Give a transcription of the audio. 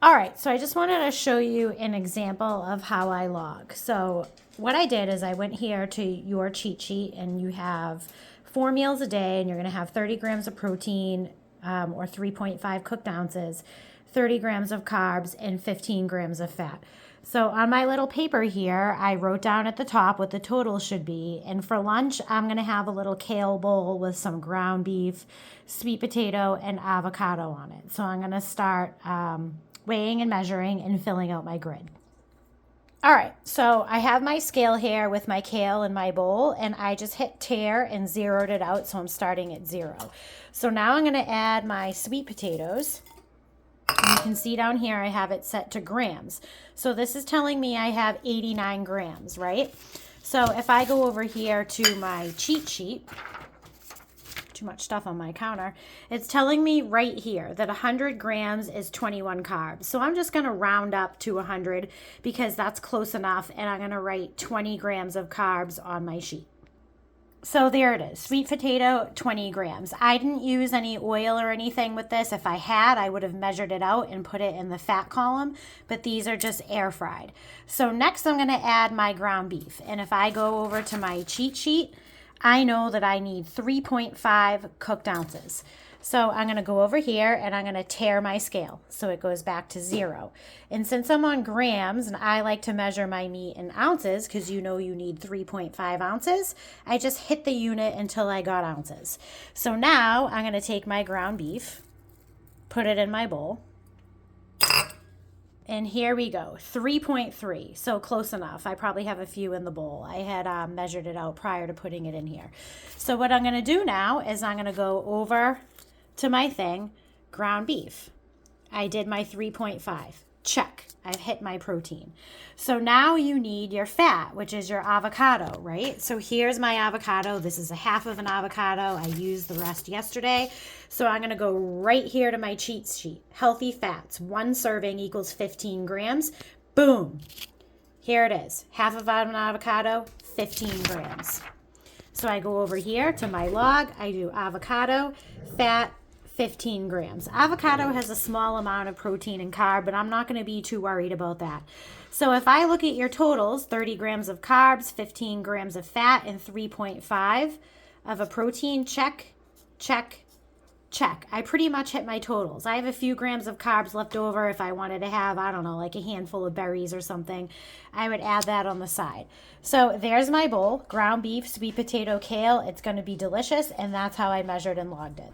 All right, so I just wanted to show you an example of how I log. So what I did is I went here to your cheat sheet, and you have 4 meals a day, and you're going to have 30 grams of protein, or 3.5 cooked ounces, 30 grams of carbs, and 15 grams of fat. So on my little paper here, I wrote down at the top what the total should be. And for lunch, I'm going to have a little kale bowl with some ground beef, sweet potato, and avocado on it. So I'm going to start weighing and measuring and filling out my grid. All right, so I have my scale here with my kale in my bowl, and I just hit tare and zeroed it out, so I'm starting at 0. So now I'm going to add my sweet potatoes. And you can see down here I have it set to grams. So this is telling me I have 89 grams, right? So if I go over here to my cheat sheet, too much stuff on my counter, it's telling me right here that 100 grams is 21 carbs. So I'm just going to round up to 100 because that's close enough, and I'm going to write 20 grams of carbs on my sheet. So there it is, sweet potato, 20 grams. I didn't use any oil or anything with this. If I had, I would have measured it out and put it in the fat column, but these are just air fried. So next I'm gonna add my ground beef. And if I go over to my cheat sheet, I know that I need 3.5 cooked ounces. So I'm going to go over here and I'm going to tare my scale so it goes back to 0. And since I'm on grams and I like to measure my meat in ounces because you know you need 3.5 ounces, I just hit the unit until I got ounces. So now I'm going to take my ground beef, put it in my bowl, and here we go, 3.3, so close enough. I probably have a few in the bowl. I had measured it out prior to putting it in here. So what I'm going to do now is I'm going to go over to my thing, ground beef. I did my 3.5. Check. I've hit my protein. So now you need your fat, which is your avocado, right? So here's my avocado. This is a half of an avocado. I used the rest yesterday. So I'm going to go right here to my cheat sheet. Healthy fats. 1 serving equals 15 grams. Boom. Here it is. Half of an avocado, 15 grams. So I go over here to my log. I do avocado, fat, 15 grams. Avocado has a small amount of protein and carb, but I'm not going to be too worried about that. So if I look at your totals, 30 grams of carbs, 15 grams of fat, and 3.5 of a protein, check, check, check. I pretty much hit my totals. I have a few grams of carbs left over if I wanted to have, I don't know, like a handful of berries or something. I would add that on the side. So there's my bowl, ground beef, sweet potato, kale. It's going to be delicious, and that's how I measured and logged it.